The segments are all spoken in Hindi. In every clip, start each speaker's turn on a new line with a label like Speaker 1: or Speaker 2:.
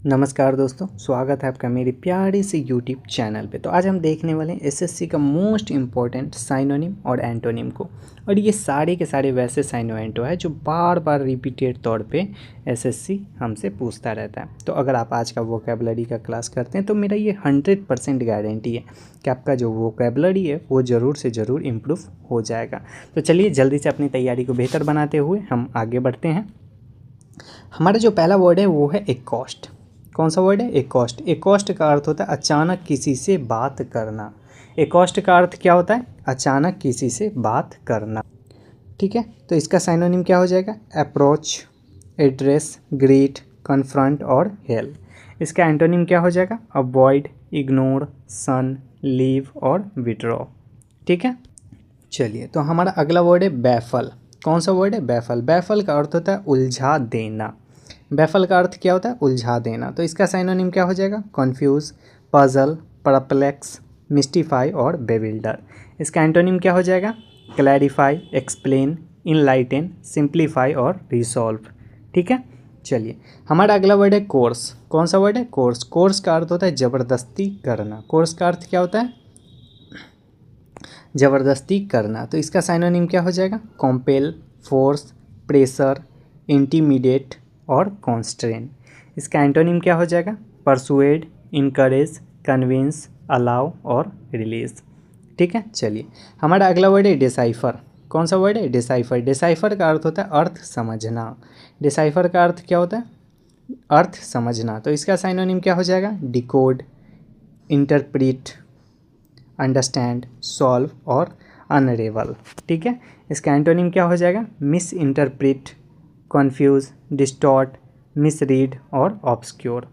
Speaker 1: नमस्कार दोस्तों, स्वागत है आपका मेरे प्यारे से यूट्यूब चैनल पे। तो आज हम देखने वाले हैं एसएससी का मोस्ट इम्पॉर्टेंट साइनोनिम और एंटोनिम को। और ये सारे के सारे वैसे साइनो एंटो है जो बार बार रिपीटेड तौर पे एसएससी हमसे पूछता रहता है। तो अगर आप आज का वोकेबलरी का क्लास करते हैं तो मेरा ये 100% गारंटी है कि आपका जो वोकेबलरी है वो ज़रूर से ज़रूर इम्प्रूव हो जाएगा। तो चलिए जल्दी से अपनी तैयारी को बेहतर बनाते हुए हम आगे बढ़ते हैं। हमारा जो पहला वर्ड है वो है एकॉस्ट। कौन सा वर्ड है? एकॉस्ट। एकॉस्ट का अर्थ होता है अचानक किसी से बात करना। एकॉस्ट का अर्थ क्या होता है? अचानक किसी से बात करना। ठीक है, तो इसका साइनोनिम क्या हो जाएगा? अप्रोच, एड्रेस, ग्रीट, कन्फ्रंट और हेल। इसका एंटोनिम क्या हो जाएगा? अवॉइड, इग्नोर, सन, लीव और विड्रॉ। ठीक है, चलिए तो हमारा अगला वर्ड है बैफल। कौन सा वर्ड है? बैफल। बैफल का अर्थ होता है उलझा देना। बैफल का अर्थ क्या होता है? उलझा देना। तो इसका साइनोनिम क्या हो जाएगा? कन्फ्यूज, पजल, परप्लेक्स, मिस्टीफाई और बेविल्डर। इसका एंटोनिम क्या हो जाएगा? क्लैरिफाई, एक्सप्लेन, इनलाइटन, सिंप्लीफाई और रिसॉल्व। ठीक है, चलिए हमारा अगला वर्ड है कोर्स। कौन सा वर्ड है? कोर्स। कोर्स का अर्थ होता है ज़बरदस्ती करना। कोर्स का अर्थ क्या होता है? ज़बरदस्ती करना। तो इसका साइनोनिम क्या हो जाएगा? कॉम्पेल, फोर्स, प्रेशर, इंटीमिडेट और कॉन्स्ट्रेन। इसका एंटोनिम क्या हो जाएगा? परसुएड, इनकरेज, कन्विंस, अलाउ और रिलीज। ठीक है, चलिए हमारा अगला वर्ड है डिसाइफर। कौन सा वर्ड है? डिसाइफर। डिसाइफर का अर्थ होता है अर्थ समझना। डिसाइफर का अर्थ क्या होता है? अर्थ समझना। तो इसका साइनोनिम क्या हो जाएगा? डिकोड, इंटरप्रीट, अंडरस्टैंड, सॉल्व और अनरेवल। ठीक है, इसका एंटोनिम क्या हो जाएगा? Miss interpret, confuse, distort, misread और ऑब्सक्योर।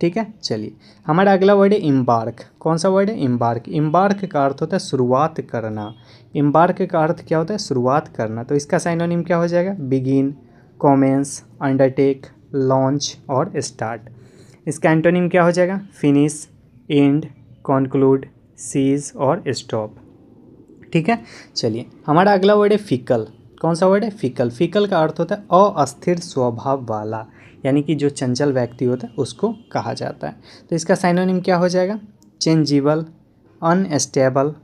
Speaker 1: ठीक है, चलिए हमारा अगला वर्ड है इम्बार्क। कौन सा वर्ड है? इम्बार्क। इम्बार्क का अर्थ होता है शुरुआत करना। इम्बार्क का अर्थ क्या होता है? शुरुआत करना। तो इसका साइनोनिम क्या हो जाएगा? बिगिन, कॉमेंस, अंडरटेक, लॉन्च और स्टार्ट। इसका एंटोनिम क्या हो जाएगा? फिनिश, एंड, कॉन्क्लूड, सीज और स्टॉप। ठीक है, चलिए हमारा अगला वर्ड है फिकल। कौन सा वर्ड है? फिकल। फिकल का अर्थ होता है अस्थिर स्वभाव वाला, यानी कि जो चंचल व्यक्ति होता है उसको कहा जाता है। तो इसका साइनोनिम क्या हो जाएगा? चेंजिबल, अनस्टेबल,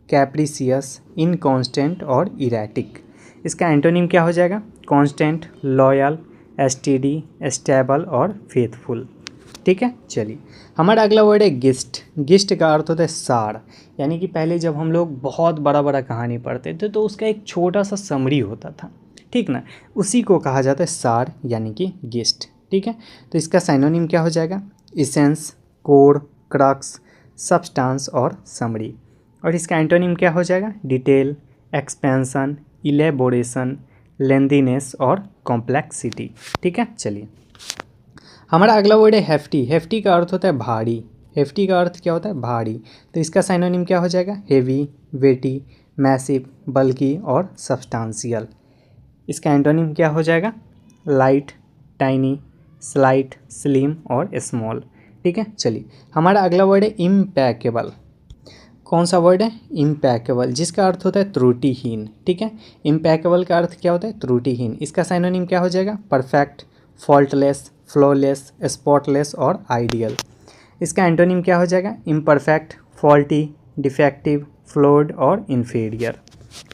Speaker 1: कैप्रिसियस, इनकॉन्स्टेंट और इरेटिक। इसका एंटोनिम क्या हो जाएगा? कांस्टेंट, लॉयल, एसटीडी, स्टेबल और फेथफुल। ठीक है, चलिए हमारा अगला वर्ड है गिस्ट। गिस्ट का अर्थ होता है सार, यानी कि पहले जब हम लोग बहुत बड़ा बड़ा कहानी पढ़ते थे तो उसका एक छोटा सा समरी होता था, ठीक ना, उसी को कहा जाता है सार यानी कि गिस्ट। ठीक है, तो इसका साइनोनिम क्या हो जाएगा? इसेंस, कोर, क्रक्स, सब्सटेंस और समरी। और इसका एंटोनिम क्या हो जाएगा? डिटेल, एक्सपेंशन, इलेबोरेशन, लेंथीनेस और कॉम्प्लेक्सिटी। ठीक है, चलिए हमारा अगला वर्ड है हेफ्टी। हेफ्टी का अर्थ होता है भारी। हेफ्टी का अर्थ क्या होता है? भारी। तो इसका साइनोनिम क्या हो जाएगा? हेवी, वेटी, मैसिव, बल्कि और सब्सटेंशियल। इसका एंटोनिम क्या हो जाएगा? लाइट, टाइनी, स्लाइट, स्लिम और स्मॉल। ठीक है, चलिए हमारा अगला वर्ड है इम्पैकेबल। कौन सा वर्ड है? इम्पैकेबल, जिसका अर्थ होता है त्रुटिहीन। ठीक है, इम्पैकेबल का अर्थ क्या होता है? त्रुटिहीन। इसका साइनोनिम क्या हो जाएगा? परफेक्ट, फॉल्टलेस, फ्लॉलेस, स्पॉटलेस और आइडियल। इसका एंटोनिम क्या हो जाएगा? इम्परफेक्ट, फॉल्टी, डिफेक्टिव, फ्लॉड और इन्फीरियर।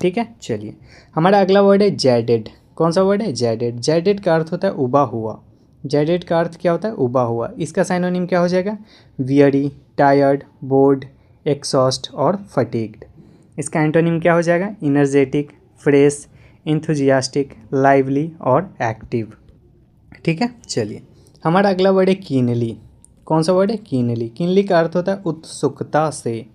Speaker 1: ठीक है, चलिए हमारा अगला वर्ड है जेडेड। कौन सा वर्ड है? जेडेड। जेडेड का अर्थ होता है उबा हुआ। जेडेड का अर्थ क्या होता है? उबा हुआ। इसका साइनोनिम क्या हो जाएगा? वियरी, टायर्ड, बोर्ड, एक्सॉस्ट और फटीग्ड। इसका एंटोनिम क्या हो जाएगा? इनर्जेटिक, फ्रेश, इंथुजियास्टिक, लाइवली और एक्टिव। ठीक है, चलिए हमारा अगला वर्ड है कीनली। कौन सा वर्ड है? कीनली। कीनली का अर्थ होता है उत्सुकता से।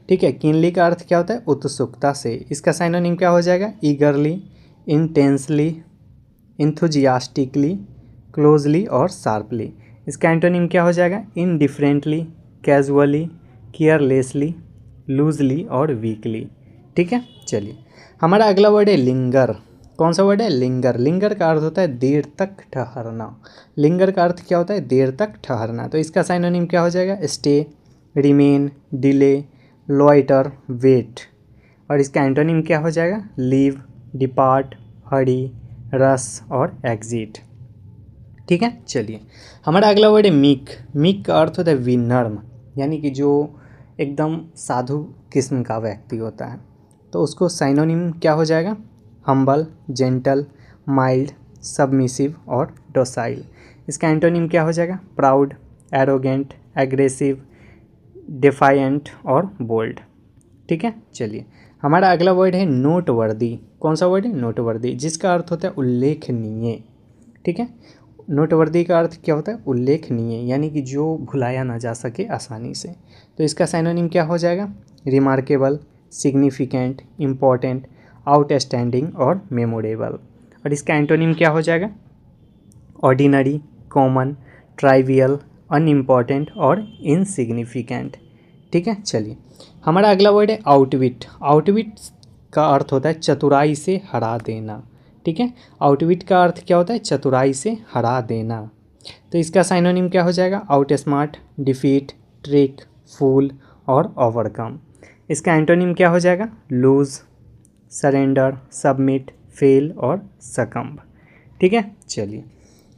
Speaker 1: ठीक है, कीनली का अर्थ क्या होता है? उत्सुकता से। इसका साइनोनिम क्या हो जाएगा? ईगरली, इंटेंसली, इंथुजियास्टिकली, क्लोजली और शार्पली। इसका एंटोनिम क्या हो जाएगा? इनडिफरेंटली, कैजुअली, केयरलेसली, लूजली और वीकली। ठीक है, चलिए हमारा अगला वर्ड है लिंगर। कौन सा वर्ड है? लिंगर। लिंगर का अर्थ होता है देर तक ठहरना। लिंगर का अर्थ क्या होता है? देर तक ठहरना। तो इसका साइनोनिम क्या हो जाएगा? Stay, remain, delay, loiter, wait. और इसका एंटोनिम क्या हो जाएगा? लीव, डिपार्ट, हरी, रस और एग्जिट। ठीक है। चलिए, हमारा अगला वर्ड है मीक। मीक का अर्थ होता है विनम्र, यानी कि जो एकदम साधु किस्म का व्यक्ति होता है। तो उसको साइनोनिम क्या हो जाएगा? हम्बल, जेंटल, माइल्ड, सबमिसिव और डोसाइल। इसका एंटोनिम क्या हो जाएगा? प्राउड, एरोगेंट, एग्रेसिव, डिफायंट और बोल्ड। ठीक है। चलिए, हमारा अगला वर्ड है नोटवर्दी। कौन सा वर्ड है? नोटवर्दी, जिसका अर्थ होता है उल्लेखनीय। ठीक है। नोटवर्दी का अर्थ क्या होता है? उल्लेखनीय, यानी कि जो भुलाया ना जा सके आसानी से। तो इसका साइनोनिम क्या हो जाएगा? रिमार्केबल, सिग्निफिकेंट, इम्पॉर्टेंट, आउटस्टैंडिंग और मेमोरेबल। और इसका एंटोनिम क्या हो जाएगा? ऑर्डिनरी, कॉमन, ट्राइवियल, अनइम्पॉर्टेंट और इनसिग्निफिकेंट। ठीक है। चलिए, हमारा अगला वर्ड है आउटविट। आउटविट का अर्थ होता है चतुराई से हरा देना। ठीक है। आउटविट का अर्थ क्या होता है? चतुराई से हरा देना। तो इसका साइनोनिम क्या हो जाएगा? आउट स्मार्ट, डिफीट, ट्रिक, फूल और ओवरकम। इसका एंटोनिम क्या हो जाएगा? लूज, सरेंडर, सबमिट, फेल और सकम्ब। ठीक है। चलिए,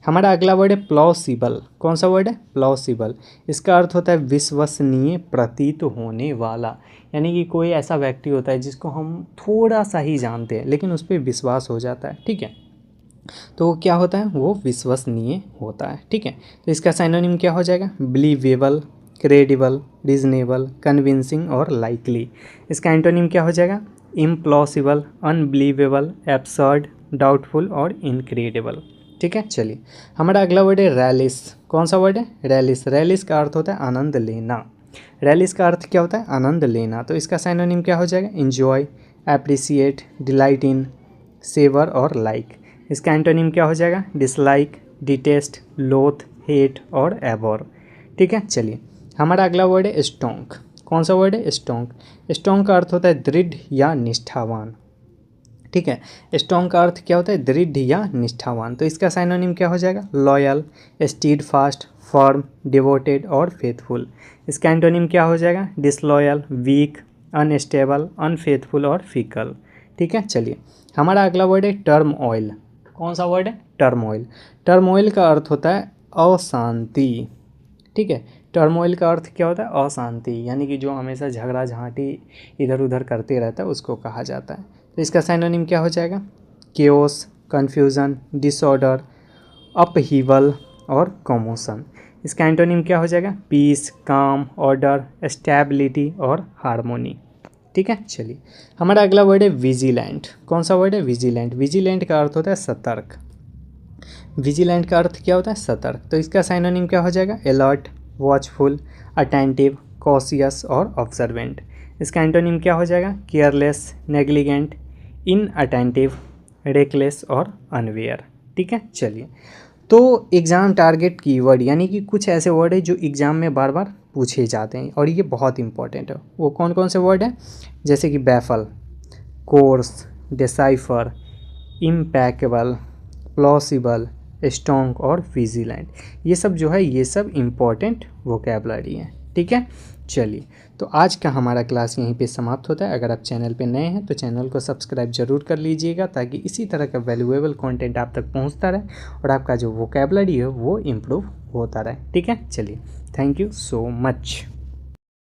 Speaker 1: हमारा अगला वर्ड है प्लॉसिबल। कौन सा वर्ड है? प्लॉसिबल। इसका अर्थ होता है विश्वसनीय प्रतीत होने वाला, यानी कि कोई ऐसा व्यक्ति होता है जिसको हम थोड़ा सा ही जानते हैं लेकिन उस पर विश्वास हो जाता है। ठीक है। तो वो क्या होता है? वो विश्वसनीय होता है। ठीक है। तो इसका साइनोनिम क्या हो जाएगा? बिलीवेबल, क्रेडिबल, रीजनेबल, कन्विंसिंग और लाइकली। इसका एंटोनिम क्या हो जाएगा? इम्प्लॉसिबल, अनबिलीवेबल, एब्सर्ड, डाउटफुल और इनक्रेडिबल। ठीक है। चलिए, हमारा अगला वर्ड है रैलिस। कौन सा वर्ड है? रैलिस। रैलिस का अर्थ होता है आनंद लेना। रैलिस का अर्थ क्या होता है? आनंद लेना। तो इसका साइनोनिम क्या हो जाएगा? Enjoy, appreciate, delight in, savour और लाइक। इसका एंटोनिम क्या हो जाएगा? डिसलाइक, डिटेस्ट, लोथ, हेट और एबोर। ठीक है। चलिए, हमारा अगला वर्ड है स्टोंक। कौन सा वर्ड है? स्टोंक। स्टोंक का अर्थ होता है दृढ़ या निष्ठावान। ठीक है। स्ट्रॉन्ग का अर्थ क्या होता है? दृढ़ या निष्ठावान। तो इसका साइनोनिम क्या हो जाएगा? Loyal, stead fast, firm, devoted और फेथफुल। इसका एंटोनिम क्या हो जाएगा? डिसलॉयल, वीक, अनस्टेबल, अनफेथफुल और फिकल। ठीक है। चलिए, हमारा अगला वर्ड है टर्म ऑयल। कौन सा वर्ड है? Term oil. टर्म ऑयल का अर्थ होता है अशांति। ठीक है। टर्मोइल का अर्थ क्या होता है? अशांति, यानी कि जो हमेशा झगड़ा झांटी इधर उधर करते रहता है उसको कहा जाता है। तो इसका साइनोनिम क्या हो जाएगा? केओस, कन्फ्यूज़न, डिसऑर्डर, अपहीवल और कमोशन। इसका एंटोनिम क्या हो जाएगा? पीस, काम, ऑर्डर, स्टेबिलिटी और हार्मोनी। ठीक है। चलिए, हमारा अगला वर्ड है विजिलेंट। कौन सा वर्ड है? विजिलेंट। विजिलेंट का अर्थ होता है सतर्क। विजिलेंट का अर्थ क्या होता है? सतर्क। तो इसका साइनोनिम क्या हो जाएगा? अलर्ट, वॉचफुल, अटेंटिव, कॉशियस और ऑब्जर्वेंट। इसका एंटोनिम क्या हो जाएगा? केयरलेस, नेग्लिजेंट, इनअटेंटिव, रेकलेस और अनवेयर। ठीक है। चलिए, तो एग्ज़ाम टारगेट कीवर्ड, यानी कि कुछ ऐसे वर्ड है जो एग्ज़ाम में बार बार पूछे जाते हैं और ये बहुत इंपॉर्टेंट है। वो कौन कौन से वर्ड हैं? जैसे कि baffle, course, decipher, impeccable, plausible, strong और विजिलेंट। ये सब जो है ये सब इम्पॉर्टेंट वोकैबलरी हैं। ठीक है। चलिए, तो आज का हमारा क्लास यहीं पे समाप्त होता है। अगर आप चैनल पे नए हैं तो चैनल को सब्सक्राइब जरूर कर लीजिएगा ताकि इसी तरह का वैल्यूएबल कंटेंट आप तक पहुंचता रहे और आपका जो वोकैबलरी है वो इम्प्रूव होता रहे। ठीक है। चलिए, थैंक यू सो मच।